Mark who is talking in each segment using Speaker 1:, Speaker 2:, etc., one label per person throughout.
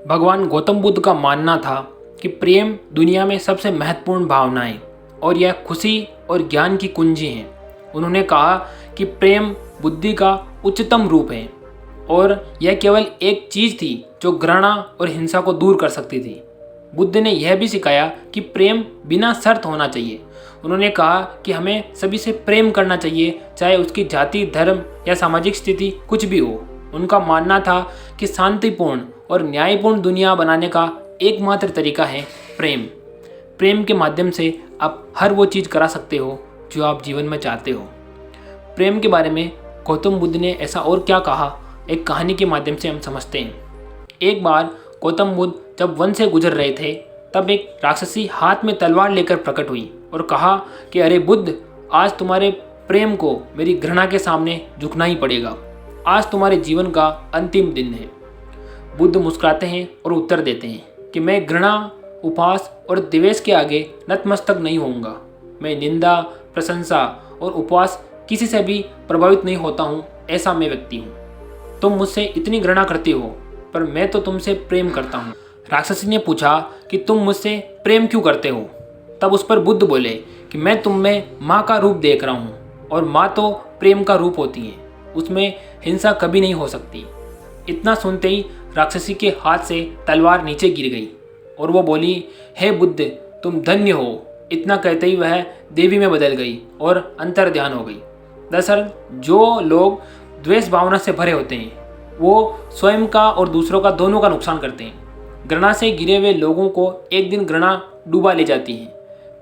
Speaker 1: भगवान गौतम बुद्ध का मानना था कि प्रेम दुनिया में सबसे महत्वपूर्ण भावना है और यह खुशी और ज्ञान की कुंजी है। उन्होंने कहा कि प्रेम बुद्धि का उच्चतम रूप है और यह केवल एक चीज़ थी जो घृणा और हिंसा को दूर कर सकती थी। बुद्ध ने यह भी सिखाया कि प्रेम बिना शर्त होना चाहिए। उन्होंने कहा कि हमें सभी से प्रेम करना चाहिए, चाहे उसकी जाति, धर्म या सामाजिक स्थिति कुछ भी हो। उनका मानना था कि शांतिपूर्ण और न्यायपूर्ण दुनिया बनाने का एकमात्र तरीका है प्रेम। प्रेम के माध्यम से आप हर वो चीज़ करा सकते हो जो आप जीवन में चाहते हो। प्रेम के बारे में गौतम बुद्ध ने ऐसा और क्या कहा, एक कहानी के माध्यम से हम समझते हैं। एक बार गौतम बुद्ध जब वन से गुजर रहे थे, तब एक राक्षसी हाथ में तलवार लेकर प्रकट हुई और कहा कि अरे बुद्ध, आज तुम्हारे प्रेम को मेरी घृणा के सामने झुकना ही पड़ेगा। आज तुम्हारे जीवन का अंतिम दिन है। बुद्ध मुस्कुराते हैं और उत्तर देते हैं कि मैं घृणा, उपहास और द्वेष के आगे नतमस्तक नहीं होऊंगा। मैं निंदा, प्रशंसा और उपवास किसी से भी प्रभावित नहीं होता हूँ। ऐसा मैं व्यक्ति हूँ। तुम मुझसे इतनी घृणा करती हो, पर मैं तो तुमसे प्रेम करता हूँ। राक्षसी ने पूछा कि तुम मुझसे प्रेम क्यों करते हो? तब उस पर बुद्ध बोले कि मैं तुम में माँ का रूप देख रहा हूँ और माँ तो प्रेम का रूप होती है, उसमें हिंसा कभी नहीं हो सकती। इतना सुनते ही राक्षसी के हाथ से तलवार नीचे गिर गई और वो बोली, हे बुद्ध, तुम धन्य हो। इतना कहते ही वह देवी में बदल गई और अंतर ध्यान हो गई। दरअसल जो लोग द्वेष भावना से भरे होते हैं वो स्वयं का और दूसरों का दोनों का नुकसान करते हैं। घृणा से घिरे हुए लोगों को एक दिन घृणा डूबा ले जाती है।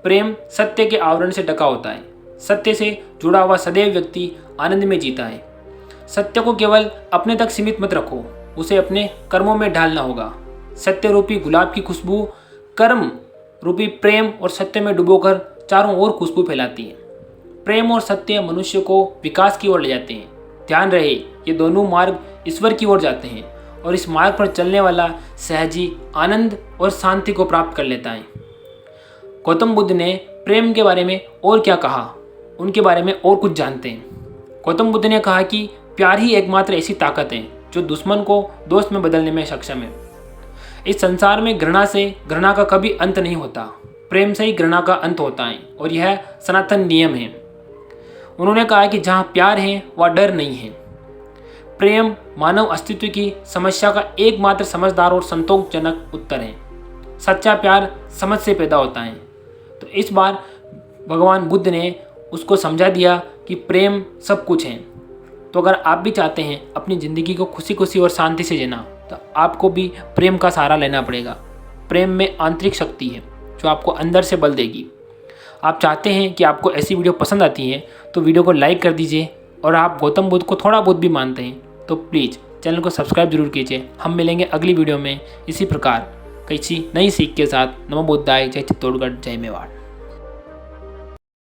Speaker 1: प्रेम सत्य के आवरण से ढका होता है। सत्य से जुड़ा हुआ सदैव व्यक्ति आनंद में जीता है। सत्य को केवल अपने तक सीमित मत रखो, उसे अपने कर्मों में ढालना होगा। सत्य रूपी गुलाब की खुशबू कर्म रूपी प्रेम और सत्य में डुबोकर चारों ओर खुशबू फैलाती है। प्रेम और सत्य मनुष्य को विकास की ओर ले जाते हैं। ध्यान रहे, ये दोनों मार्ग ईश्वर की ओर जाते हैं और इस मार्ग पर चलने वाला सहजी आनंद और शांति को प्राप्त कर लेता है। गौतम बुद्ध ने प्रेम के बारे में और क्या कहा, उनके बारे में और कुछ जानते हैं। गौतम बुद्ध ने कहा कि प्यार ही एकमात्र ऐसी ताकत है जो दुश्मन को दोस्त में बदलने में सक्षम है। इस संसार में घृणा का कभी अंत नहीं होता। प्रेम से ही घृणा का अंत होता है और यह सनातन नियम है। उन्होंने कहा कि जहाँ प्यार है वहाँ डर नहीं है। प्रेम मानव अस्तित्व की समस्या का एकमात्र समझदार और संतोषजनक उत्तर है। सच्चा प्यार समझ से पैदा होता है। तो इस बार भगवान बुद्ध ने उसको समझा दिया कि प्रेम सब कुछ है। तो अगर आप भी चाहते हैं अपनी ज़िंदगी को खुशी खुशी और शांति से जीना, तो आपको भी प्रेम का सहारा लेना पड़ेगा। प्रेम में आंतरिक शक्ति है जो आपको अंदर से बल देगी। आप चाहते हैं कि आपको ऐसी वीडियो पसंद आती है तो वीडियो को लाइक कर दीजिए, और आप गौतम बुद्ध को थोड़ा बहुत भी मानते हैं तो प्लीज़ चैनल को सब्सक्राइब जरूर कीजिए। हम मिलेंगे अगली वीडियो में इसी प्रकार किसी नई सीख के साथ। नमो बुद्धाय। जय चित्तौड़गढ़, जय मेवाड़।